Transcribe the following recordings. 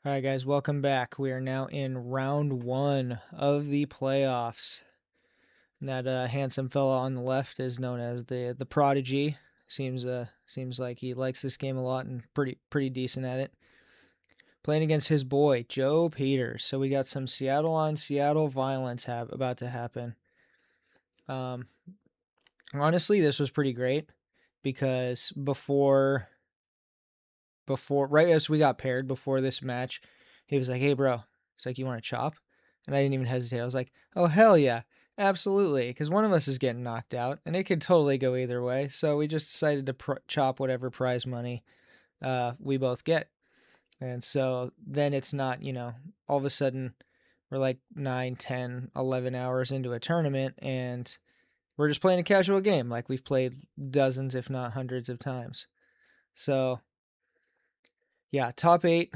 All right, guys, welcome back. We are now in round one of the playoffs. And that handsome fella on the left is known as the Prodigy. Seems like he likes this game a lot and pretty decent at it. Playing against his boy Joe Peters. So we got some Seattle on Seattle violence about to happen. Um, Honestly, this was pretty great because before right as we got paired before this match, he was like, "Hey, bro," it's like, "You want to chop?" And I didn't even hesitate. I was like, "Oh hell yeah, absolutely!" Because one of us is getting knocked out, and it could totally go either way. So we just decided to chop whatever prize money we both get. And so then it's not, all of a sudden we're like 9, 10, 11 hours into a tournament, and we're just playing a casual game like we've played dozens, if not hundreds of times. So yeah, top eight.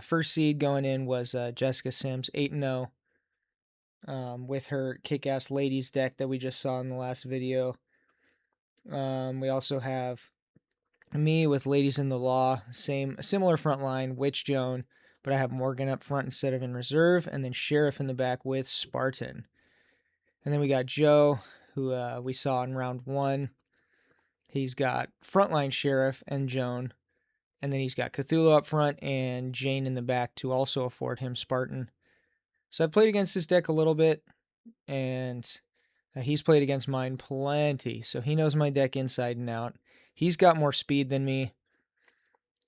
First seed going in was Jessica Sims, 8-0, with her kick-ass ladies deck that we just saw in the last video. We also have me with Ladies in the Law, similar front line, Witch Joan, but I have Morgan up front instead of in reserve, and then Sheriff in the back with Spartan. And then we got Joe, who we saw in round one. He's got frontline Sheriff and Joan. And then he's got Cthulhu up front and Jane in the back to also afford him Spartan. So I've played against this deck a little bit, and he's played against mine plenty. So he knows my deck inside and out. He's got more speed than me.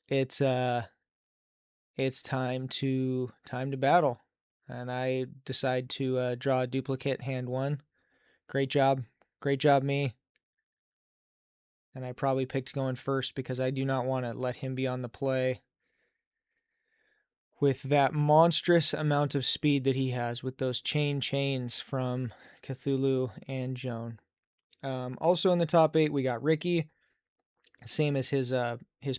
It's time to battle, and I decide to draw a duplicate hand one. Great job, me. And I probably picked going first because I do not want to let him be on the play with that monstrous amount of speed that he has with those chains from Cthulhu and Joan. Also in the top eight, we got Ricky, same as his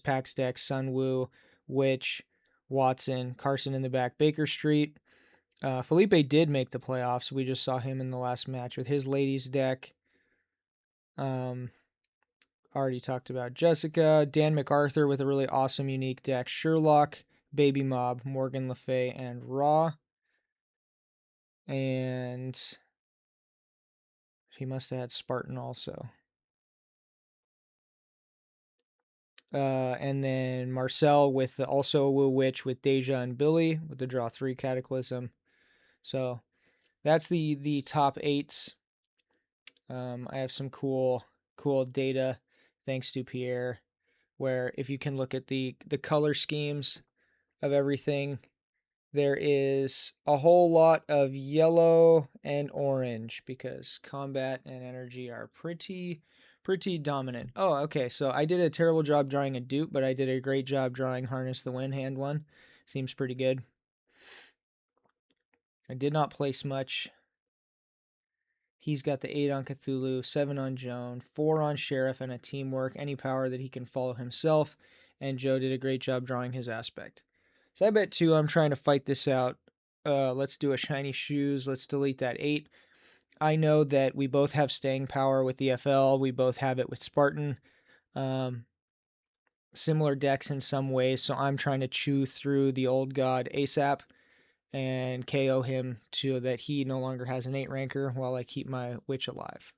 Pax deck: Sunwoo, Witch, Watson, Carson in the back, Baker Street. Felipe did make the playoffs. We just saw him in the last match with his ladies deck. Already talked about Jessica. Dan MacArthur with a really awesome, unique deck: Sherlock, Baby Mob, Morgan Le Fay, and Raw. And he must have had Spartan also. And then Marcel with also a Woo Witch with Deja and Billy with the draw 3 Cataclysm. So that's the top eights. I have some cool data thanks to Pierre, where if you can look at the color schemes of everything, there is a whole lot of yellow and orange because combat and energy are pretty dominant. Oh, okay. So I did a terrible job drawing a dupe, but I did a great job drawing Harness the Wind hand one. Seems pretty good. I did not place much. He's got the 8 on Cthulhu, 7 on Joan, 4 on Sheriff, and a teamwork, any power that he can follow himself. And Joe did a great job drawing his aspect. So I bet 2 I'm trying to fight this out. Let's do a shiny shoes. Let's delete that 8. I know that we both have staying power with the FL. We both have it with Spartan. Similar decks in some ways, so I'm trying to chew through the old god ASAP and KO him so that he no longer has an 8 ranker while I keep my witch alive.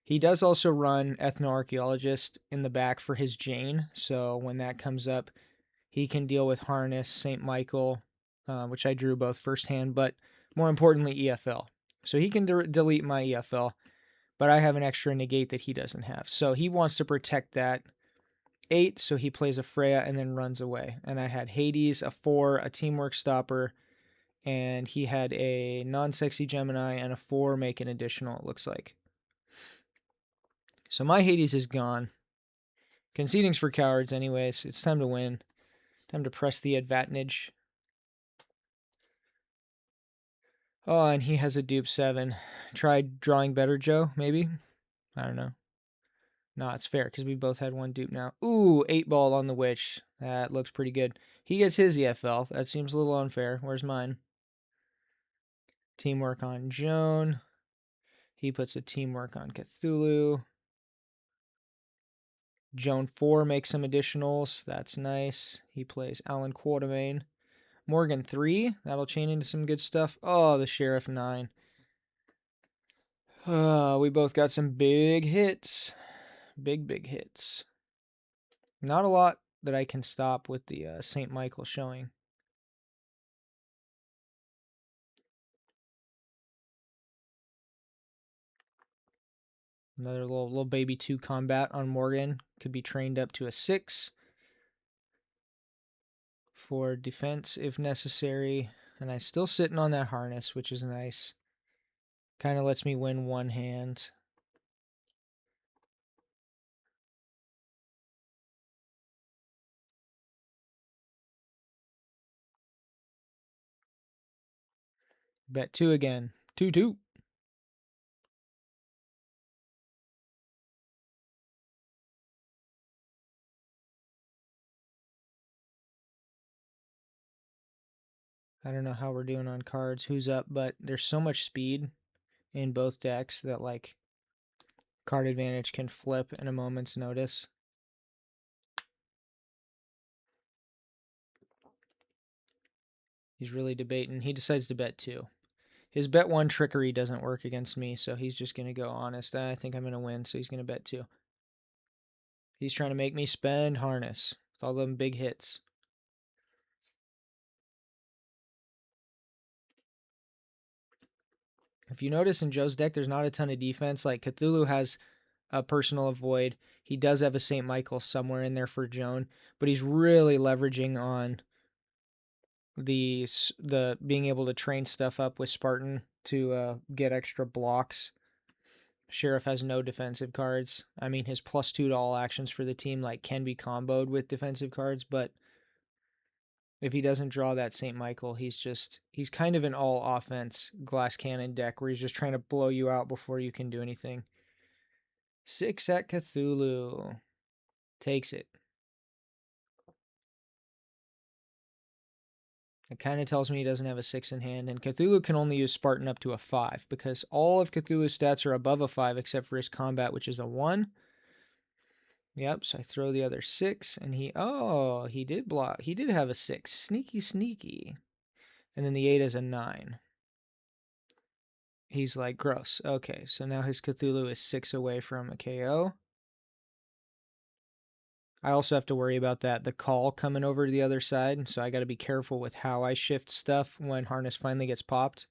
He does also run Ethno-Archaeologist in the back for his Jane, so when that comes up, he can deal with Harness, St. Michael, which I drew both firsthand, but more importantly, EFL. So he can delete my EFL, but I have an extra negate that he doesn't have. So he wants to protect that 8, so he plays a Freya and then runs away. And I had Hades, a 4, a Teamwork Stopper, and he had a non-sexy Gemini and a 4 make an additional, it looks like. So my Hades is gone. Conceding's for cowards anyways. It's time to win. Time to press the advantage. Oh, and he has a dupe 7. Tried drawing better, Joe, maybe? I don't know. No, it's fair because we both had one dupe now. Ooh, 8 ball on the witch. That looks pretty good. He gets his EFL. That seems a little unfair. Where's mine? Teamwork on Joan. He puts a teamwork on Cthulhu. Joan 4 makes some additionals. That's nice. He plays Alan Quatermain. Morgan 3. That'll chain into some good stuff. Oh, the Sheriff 9. We both got some big hits. Big hits. Not a lot that I can stop with the St. Michael showing. Another little baby 2 combat on Morgan. Could be trained up to a 6 for defense if necessary. And I'm still sitting on that harness, which is nice. Kind of lets me win one hand. Bet 2 again. 2-2. I don't know how we're doing on cards, who's up, but there's so much speed in both decks that, like, card advantage can flip in a moment's notice. He's really debating. He decides to bet 2. His bet 1 trickery doesn't work against me, so he's just going to go honest. I think I'm going to win, so he's going to bet 2. He's trying to make me spend harness with all them big hits. If you notice in Joe's deck, there's not a ton of defense. Like, Cthulhu has a personal avoid. He does have a St. Michael somewhere in there for Joan, but he's really leveraging on the being able to train stuff up with Spartan to get extra blocks. Sheriff has no defensive cards. I mean, his +2 to all actions for the team like can be comboed with defensive cards, but if he doesn't draw that St. Michael, he's kind of an all offense glass cannon deck where he's just trying to blow you out before you can do anything. 6 at Cthulhu. Takes it. It kind of tells me he doesn't have a 6 in hand, and Cthulhu can only use Spartan up to a 5 because all of Cthulhu's stats are above a 5 except for his combat, which is a 1. Yep, so I throw the other 6, and he did block. He did have a 6. Sneaky. And then the 8 is a 9. He's like, gross. Okay, so now his Cthulhu is 6 away from a KO. I also have to worry about the call coming over to the other side, so I got to be careful with how I shift stuff when Harness finally gets popped.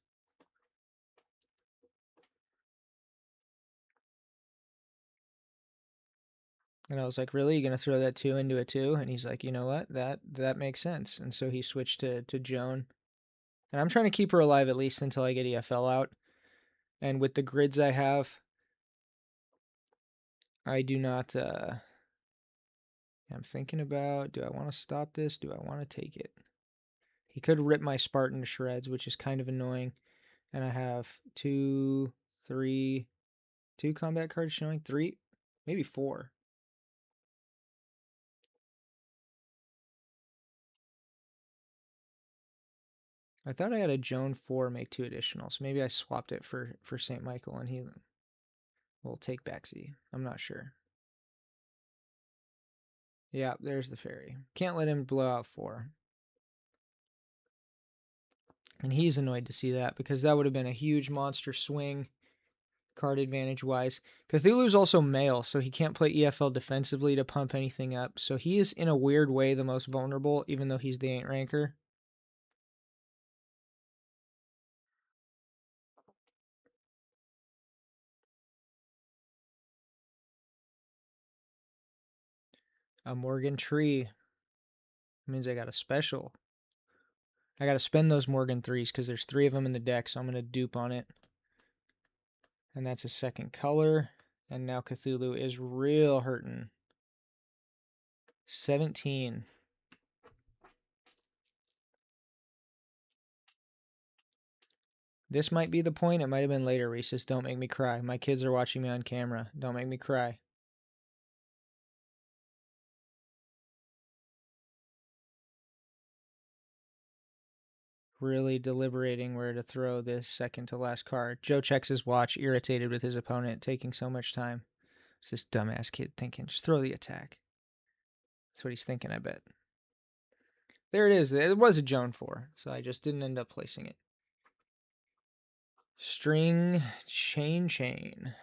And I was like, really? You going to throw that 2 into a 2? And he's like, you know what? That makes sense. And so he switched to Joan. And I'm trying to keep her alive at least until I get EFL out. And with the grids I have, I do not... I'm thinking about, do I want to stop this? Do I want to take it? He could rip my Spartan to shreds, which is kind of annoying. And I have 2 combat cards showing. 3, maybe 4. I thought I had a Joan 4 make 2 additional, so maybe I swapped it for St. Michael and he will take backseat. I'm not sure. Yeah, there's the fairy. Can't let him blow out 4. And he's annoyed to see that because that would have been a huge monster swing card advantage wise. Cthulhu's also male, so he can't play EFL defensively to pump anything up. So he is in a weird way the most vulnerable, even though he's the 8 ranker. A Morgan Tree means I got a special. I got to spend those Morgan 3s because there's 3 of them in the deck, so I'm going to dupe on it. And that's a second color. And now Cthulhu is real hurting. 17. This might be the point. It might have been later, Reese's. Don't make me cry. My kids are watching me on camera. Don't make me cry. Really deliberating where to throw this second to last card. Joe checks his watch, irritated with his opponent taking so much time. What's this dumbass kid thinking? Just throw the attack. That's what he's thinking, I bet. There it is. It was a Joan 4, so I just didn't end up placing it. String, chain.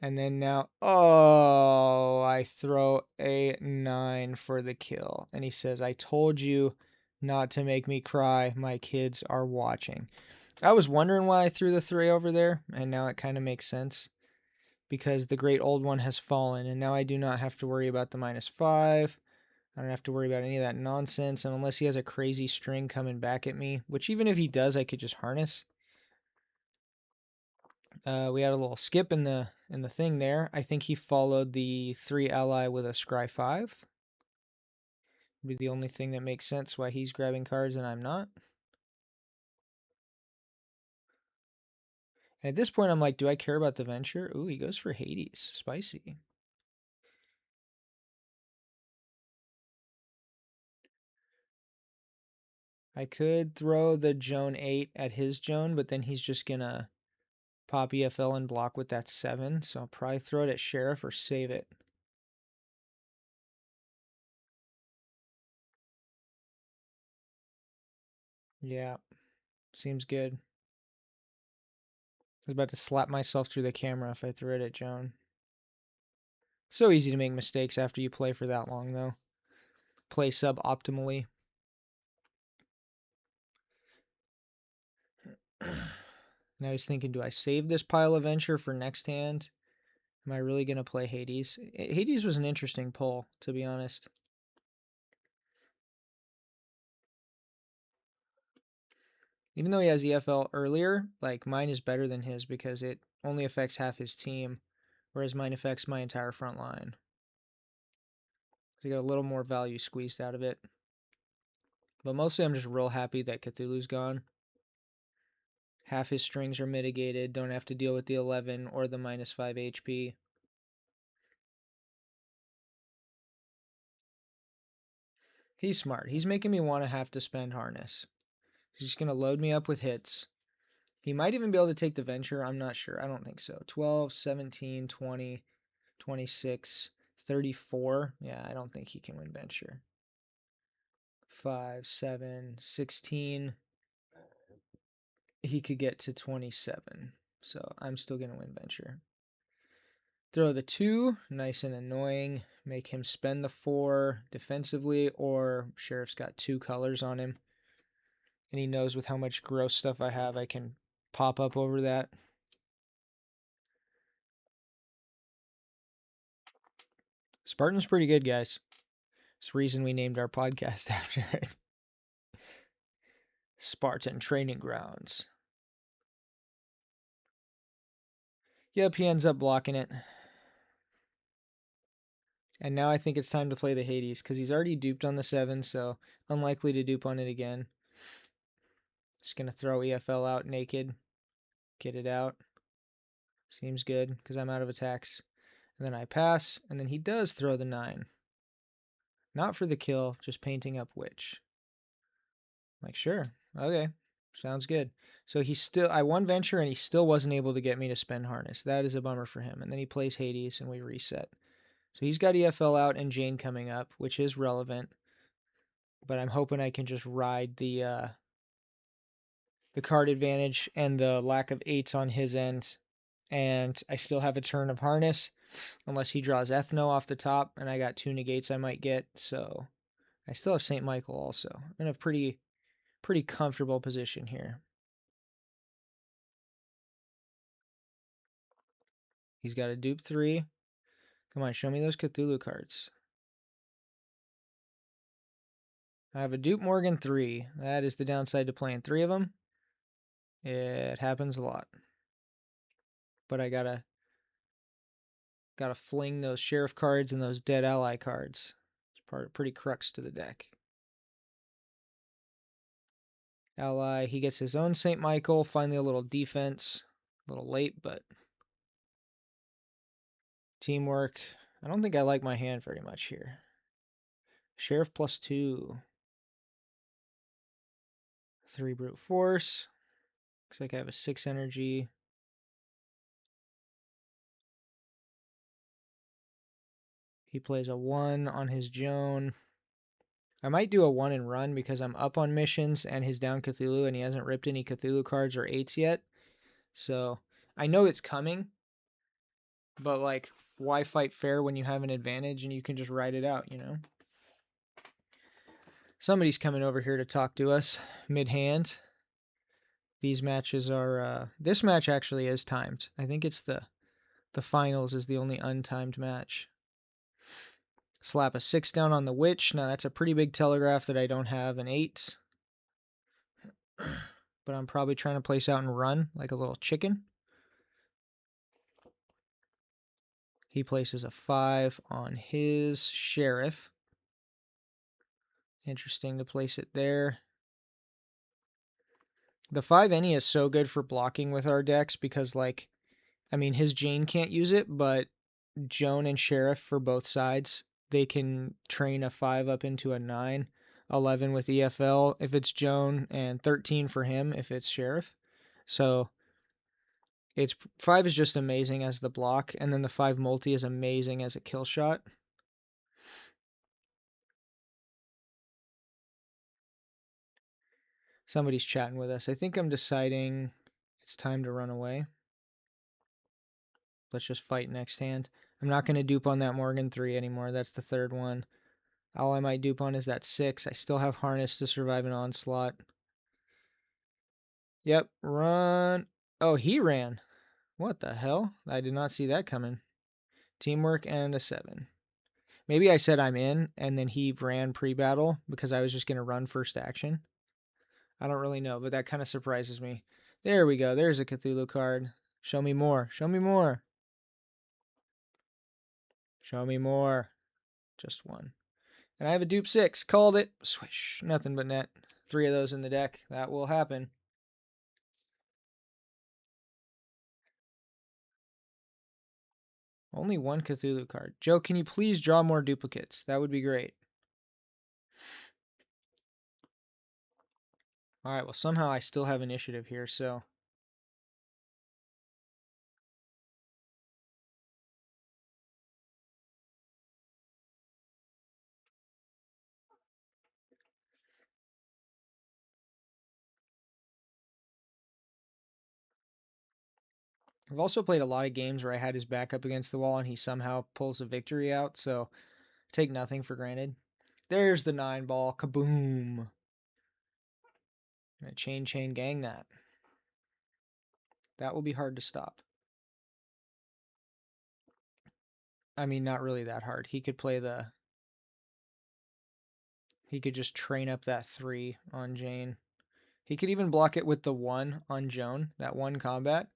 And then now, oh, I throw a 9 for the kill. And he says, I told you not to make me cry. My kids are watching. I was wondering why I threw the 3 over there, and now it kind of makes sense. Because the great old one has fallen, and now I do not have to worry about the -5. I don't have to worry about any of that nonsense, and unless he has a crazy string coming back at me, which even if he does, I could just harness. We had a little skip in the thing there. I think he followed the 3 ally with a scry 5. Would be the only thing that makes sense why he's grabbing cards and I'm not. And at this point, I'm like, do I care about the venture? Ooh, he goes for Hades. Spicy. I could throw the Joan 8 at his Joan, but then he's just gonna pop EFL and block with that 7. So I'll probably throw it at Sheriff or save it. Yeah, seems good. I was about to slap myself through the camera if I threw it at Joan. So easy to make mistakes after you play for that long, though. Play suboptimally. Now he's thinking, do I save this pile of venture for next hand? Am I really going to play Hades? Hades was an interesting pull, to be honest. Even though he has EFL earlier, like mine is better than his because it only affects half his team, whereas mine affects my entire front line. So you got a little more value squeezed out of it. But mostly I'm just real happy that Cthulhu's gone. Half his strings are mitigated, don't have to deal with the 11 or the -5 HP. He's smart. He's making me want to have to spend harness. He's just going to load me up with hits. He might even be able to take the venture. I'm not sure. I don't think so. 12, 17, 20, 26, 34. Yeah, I don't think he can win venture. 5, 7, 16. He could get to 27. So I'm still going to win venture. Throw the 2. Nice and annoying. Make him spend the 4 defensively, or Sheriff's got 2 colors on him. And he knows with how much gross stuff I have, I can pop up over that. Spartan's pretty good, guys. It's the reason we named our podcast after it. Spartan Training Grounds. Yep, he ends up blocking it. And now I think it's time to play the Hades, because he's already duped on the 7, so unlikely to dupe on it again. Just going to throw EFL out naked. Get it out. Seems good, because I'm out of attacks. And then I pass, and then he does throw the 9. Not for the kill, just painting up Witch. Like, sure, okay, sounds good. So I won venture and he still wasn't able to get me to spend harness. That is a bummer for him. And then he plays Hades and we reset. So he's got EFL out and Jane coming up, which is relevant. But I'm hoping I can just ride the card advantage and the lack of 8s on his end. And I still have a turn of harness, unless he draws Ethno off the top, and I got 2 negates I might get. So I still have St. Michael also. I'm in a pretty comfortable position here. He's got a dupe 3. Come on, show me those Cthulhu cards. I have a dupe Morgan 3. That is the downside to playing 3 of them. It happens a lot. But I gotta fling those sheriff cards and those dead ally cards. It's pretty crux to the deck. Ally, he gets his own St. Michael. Finally a little defense. A little late, but teamwork. I don't think I like my hand very much here. Sheriff +2. 3 brute force. Looks like I have a 6 energy. He plays a 1 on his Joan. I might do a 1 and run because I'm up on missions and his down Cthulhu, and he hasn't ripped any Cthulhu cards or 8s yet. So I know it's coming, but like, why fight fair when you have an advantage and you can just ride it out, you know? Somebody's coming over here to talk to us mid-hand. These matches are, this match actually is timed. I think it's the finals is the only untimed match. Slap a 6 down on the witch. Now that's a pretty big telegraph that I don't have an 8. But I'm probably trying to place out and run like a little chicken. He places a 5 on his sheriff. Interesting to place it there. The 5 any is so good for blocking with our decks because, like, I mean, his Jane can't use it, but Joan and Sheriff for both sides, they can train a 5 up into a 9, 11 with EFL if it's Joan, and 13 for him if it's Sheriff. So it's 5 is just amazing as the block, and then the 5 multi is amazing as a kill shot. Somebody's chatting with us. I think I'm deciding it's time to run away. Let's just fight next hand. I'm not going to dupe on that Morgan 3 anymore. That's the third one. All I might dupe on is that 6. I still have harness to survive an onslaught. Yep, run. Oh, he ran. What the hell? I did not see that coming. Teamwork and a 7. Maybe I said I'm in, and then he ran pre-battle because I was just going to run first action. I don't really know, but that kind of surprises me. There we go. There's a Cthulhu card. Show me more. Show me more. Show me more. Just 1. And I have a dupe 6. Called it. Swish. Nothing but net. 3 of those in the deck. That will happen. Only 1 Cthulhu card. Joe, can you please draw more duplicates? That would be great. Alright, well, somehow I still have initiative here, so... I've also played a lot of games where I had his back up against the wall and he somehow pulls a victory out, so take nothing for granted. There's the 9 ball. Kaboom. Gonna chain gang that. That will be hard to stop. I mean, not really that hard. He could play the... He could just train up that 3 on Jane. He could even block it with the 1 on Joan, that 1 combat,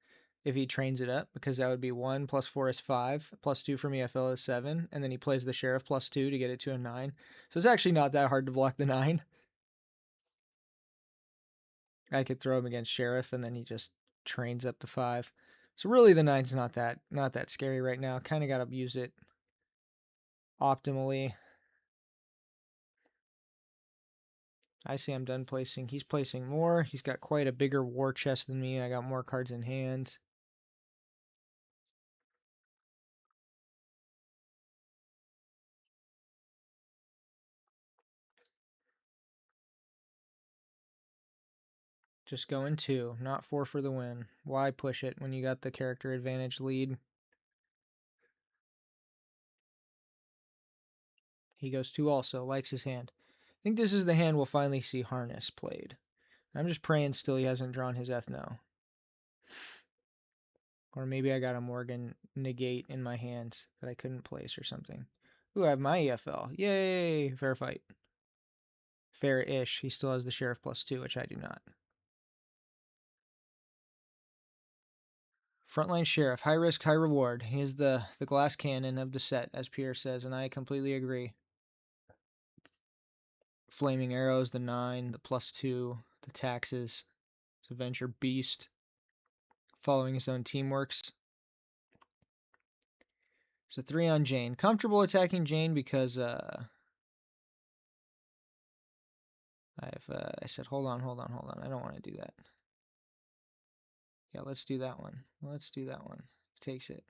if he trains it up, because that would be 1 plus 4 is 5, plus 2 from EFL is 7, and then he plays the Sheriff plus 2 to get it to a 9. So it's actually not that hard to block the 9. I could throw him against Sheriff, and then he just trains up the 5. So really the 9's not that scary right now. Kind of got to use it optimally. I say I'm done placing. He's placing more. He's got quite a bigger war chest than me. I got more cards in hand. Just going 2, not 4 for the win. Why push it when you got the character advantage lead? He goes 2 also, likes his hand. I think this is the hand we'll finally see Harness played. I'm just praying still he hasn't drawn his Ethno. Or maybe I got a Morgan negate in my hand that I couldn't place or something. Ooh, I have my EFL. Yay! Fair fight. Fair-ish. He still has the Sheriff plus 2, which I do not. Frontline Sheriff. High risk, high reward. He is the glass cannon of the set, as Pierre says, and I completely agree. Flaming Arrows, the 9, the plus 2, the taxes. It's Adventure Beast. Following his own teamworks. So 3 on Jane. Comfortable attacking Jane because I said, hold on. I don't want to do that. Yeah, let's do that one. Let's do that one. Takes it.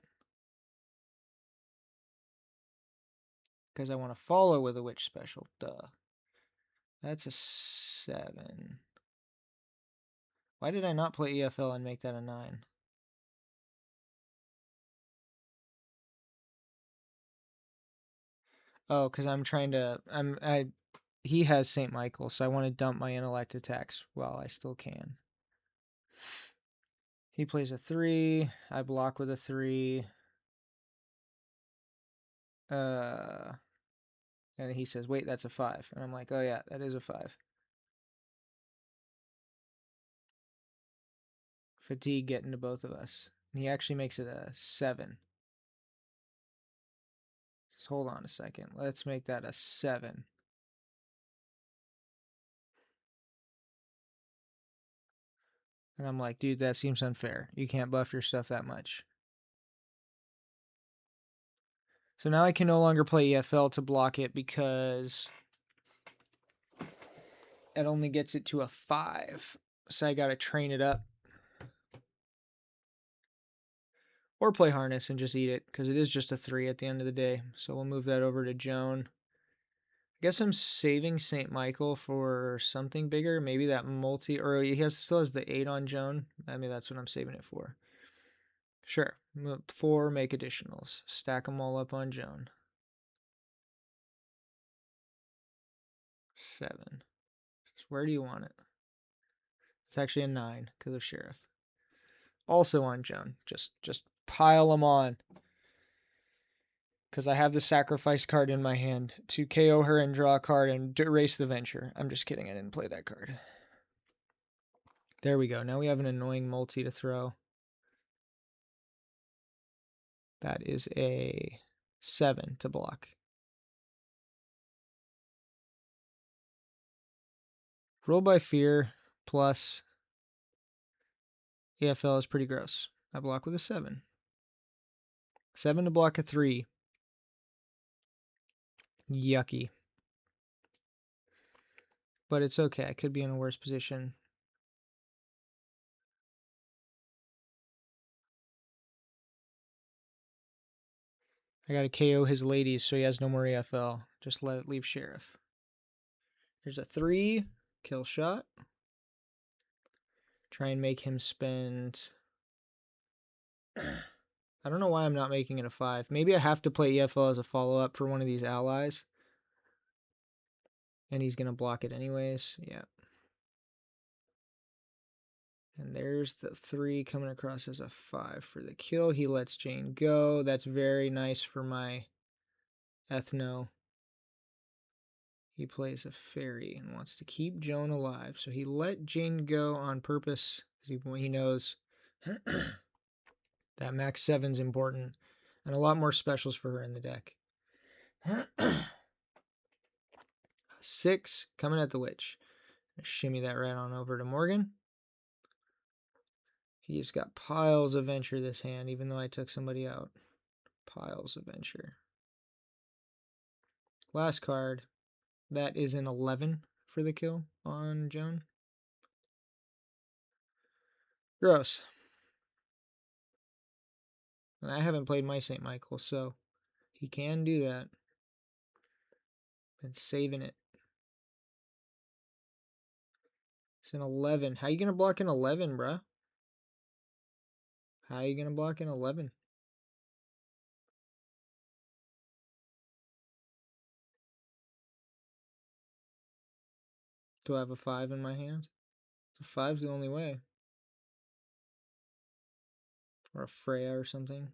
because I want to follow with a witch special. Duh. That's a 7. Why did I not play EFL and make that a 9? Oh, because I'm trying to. He has St. Michael, so I want to dump my intellect attacks while I still can. He plays a 3. I block with a 3. And he says, wait, that's a 5. And I'm like, oh yeah, that is a 5. Fatigue getting to both of us. And he actually makes it a 7. Just hold on a second. Let's make that a 7. And I'm like, dude, that seems unfair. You can't buff your stuff that much. So now I can no longer play EFL to block it because it only gets it to a 5. So I gotta train it up. Or play Harness and just eat it, because it is just a 3 at the end of the day. So we'll move that over to Joan. I guess I'm saving St. Michael for something bigger. Maybe that multi, or still has the 8 on Joan. I mean, that's what I'm saving it for. Sure. 4 make additionals. Stack them all up on Joan. 7. Where do you want it? It's actually a 9 because of Sheriff. Also on Joan. Just pile them on. Because I have the sacrifice card in my hand to KO her and draw a card and erase the venture. I'm just kidding. I didn't play that card. There we go. Now we have an annoying multi to throw. That is a 7 to block. Roll by Fear plus EFL is pretty gross. I block with a 7. 7 to block a 3. Yucky. But it's okay. I could be in a worse position. I gotta KO his ladies so he has no more EFL. Just let it leave Sheriff. There's a 3. Kill shot. Try and make him spend... I don't know why I'm not making it a 5. Maybe I have to play EFL as a follow-up for one of these allies. And he's gonna block it anyways. Yeah. And there's the 3 coming across as a 5 for the kill. He lets Jane go. That's very nice for my Ethno. He plays a fairy and wants to keep Joan alive. So he let Jane go on purpose because he knows that max 7's important. And a lot more specials for her in the deck. 6 coming at the witch. Shimmy that right on over to Morgan. He's got piles of venture this hand, even though I took somebody out. Piles of venture. Last card. That is an 11 for the kill on Joan. Gross. And I haven't played my St. Michael, so he can do that. And saving it. It's an 11. How you going to block an 11, bruh? How you going to block an 11? Do I have a 5 in my hand? A 5's the only way. Or a Freya or something.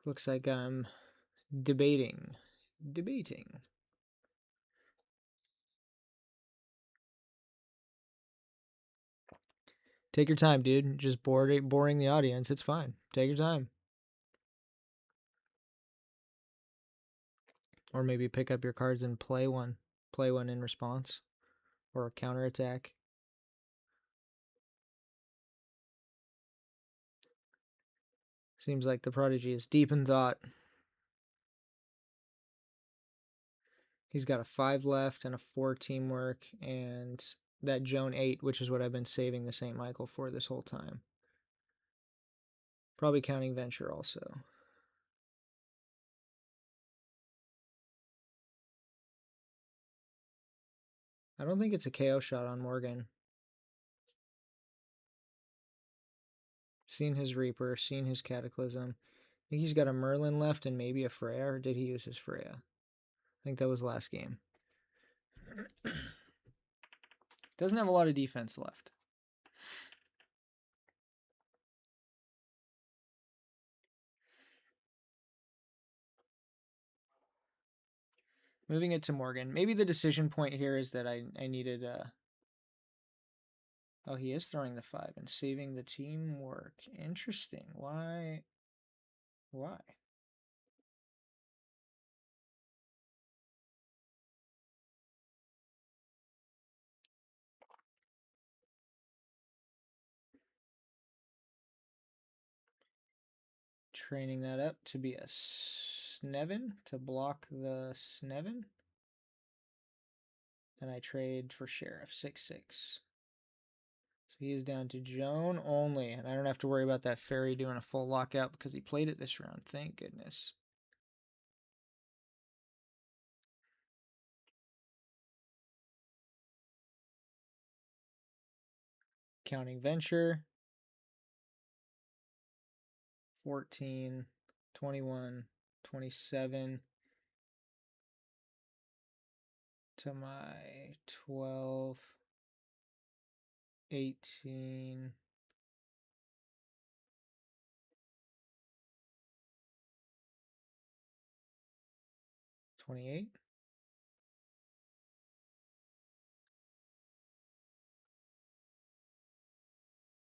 Looks like I'm debating. Take your time, dude. Just boring the audience. It's fine. Take your time. Or maybe pick up your cards and play one. Play one in response. Or a counterattack. Seems like the Prodigy is deep in thought. He's got a 5 left and a 4 teamwork and that Joan 8, which is what I've been saving the St. Michael for this whole time. Probably counting Venture also. I don't think it's a KO shot on Morgan. Seen his Reaper, seen his Cataclysm. I think he's got a Merlin left and maybe a Freya, or did he use his Freya? I think that was last game. Doesn't have a lot of defense left. Moving it to Morgan. Maybe the decision point here is that I needed... Oh, he is throwing the 5 and saving the teamwork. Interesting. Why? Why? Training that up to be a Snevin to block the Snevin. And I trade for Sheriff 6/6. So he is down to Joan only, and I don't have to worry about that fairy doing a full lockout because he played it this round. Thank goodness. Counting Venture. 14, 21, 27 to my 12, 18, 28.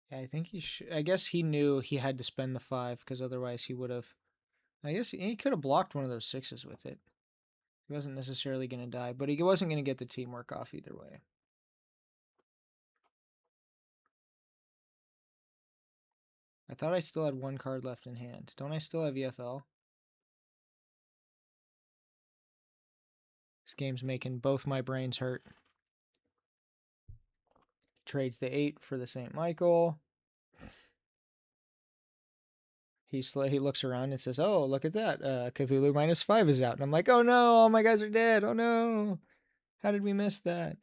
Yeah, I think I guess he knew he had to spend the 5 because otherwise he would have. I guess he could have blocked one of those 6s with it. He wasn't necessarily going to die, but he wasn't going to get the teamwork off either way. I thought I still had 1 card left in hand. Don't I still have EFL? This game's making both my brains hurt. Trades the 8 for the St. Michael. He looks around and says, "Oh, look at that! Cthulhu -5 is out." And I'm like, "Oh no! All my guys are dead! Oh no! How did we miss that?"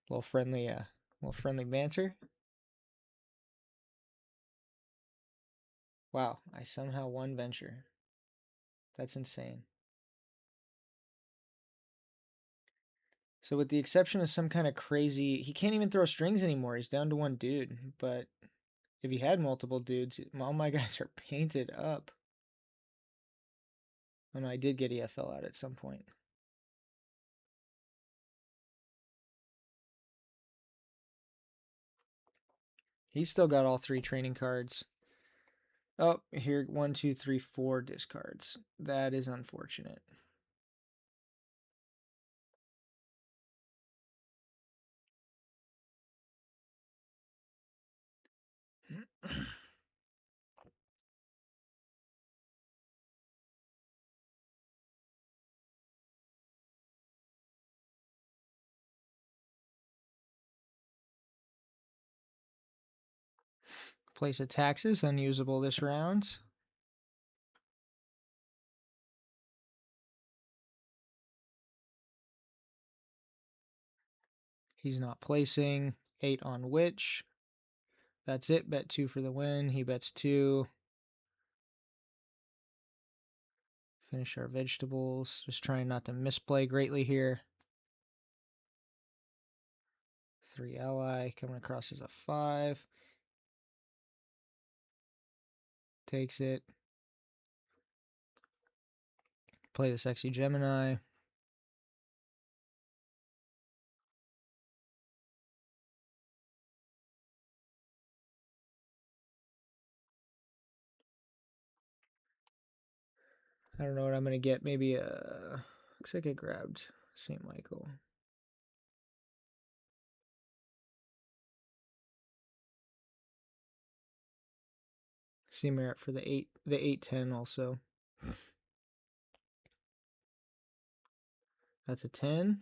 Little friendly banter. Wow! I somehow won Venture. That's insane. So with the exception of some kind of crazy, he can't even throw strings anymore. He's down to 1 dude. But if he had multiple dudes, all my guys are painted up. Oh no, I did get EFL out at some point. He's still got all 3 training cards. Oh, here, 1, 2, 3, 4 discards. That is unfortunate. Place of taxes, unusable this round. He's not placing. 8 on Witch. That's it. Bet 2 for the win. He bets 2. Finish our vegetables. Just trying not to misplay greatly here. 3 ally. Coming across as a 5. Takes it. Play the sexy Gemini. I don't know what I'm going to get. Maybe looks like I grabbed St. Michael. See merit for the 8-10 also. That's a 10.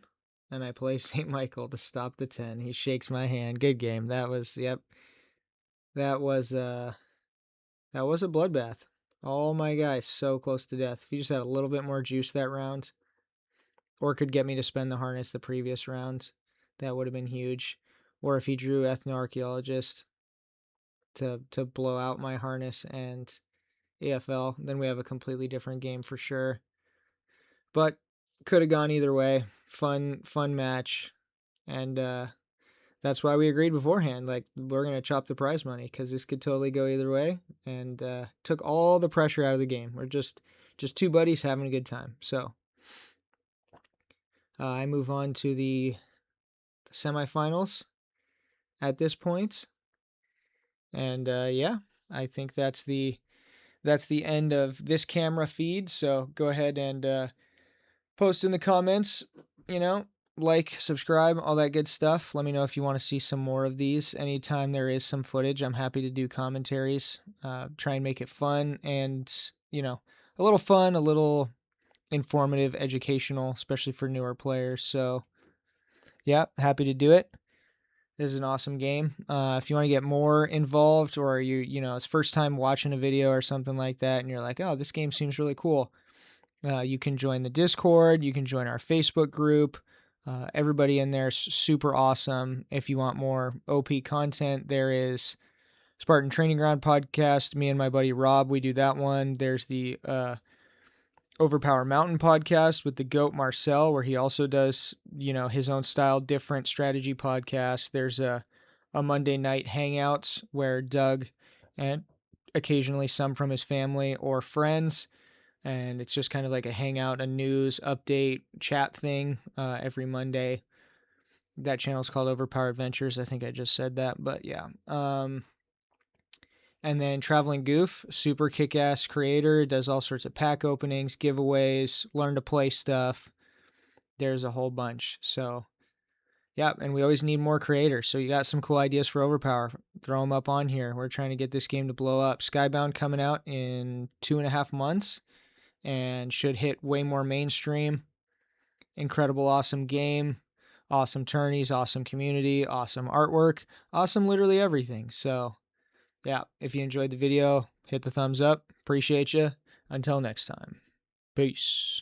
And I play St. Michael to stop the 10. He shakes my hand. Good game. That was, yep. That was a bloodbath. All my guys so close to death. If he just had a little bit more juice that round, or could get me to spend the harness the previous round, That would have been huge. Or if he drew ethno-archaeologist to blow out my harness and AFL, then we have a completely different game for sure. But could have gone either way. Fun match. And that's why we agreed beforehand. Like, we're going to chop the prize money because this could totally go either way. And took all the pressure out of the game. We're just two buddies having a good time. So I move on to the semifinals at this point. And yeah, I think that's the end of this camera feed. So go ahead and post in the comments, you know, like, subscribe, all that good stuff. Let me know if you want to see some more of these. Anytime there is some footage, I'm happy to do commentaries. Try and make it fun and, you know, a little fun, a little informative, educational, especially for newer players. So yeah, happy to do it. This is an awesome game. If you want to get more involved, or you know, it's first time watching a video or something like that, and you're like, oh, this game seems really cool, you can join the Discord. You can join our Facebook group. Everybody in there is super awesome. If you want more OP content, there is Spartan Training Ground podcast. Me and my buddy Rob, we do that one. There's the Overpower Mountain podcast with the GOAT Marcel, where he also does, you know, his own style, different strategy podcast. There's a Monday night hangouts where Doug and occasionally some from his family or friends, and it's just kind of like a hangout, a news update chat thing every Monday. That channel is called Overpower Adventures. I think I just said that, but yeah. And then Traveling Goof, super kick-ass creator, does all sorts of pack openings, giveaways, learn to play stuff. There's a whole bunch. So yeah, and we always need more creators. So you got some cool ideas for Overpower, throw them up on here. We're trying to get this game to blow up. Skybound coming out in 2.5 months and should hit way more mainstream. Incredible, awesome game, awesome tourneys, awesome community, awesome artwork, awesome literally everything. So yeah, if you enjoyed the video, hit the thumbs up. Appreciate you. Until next time. Peace.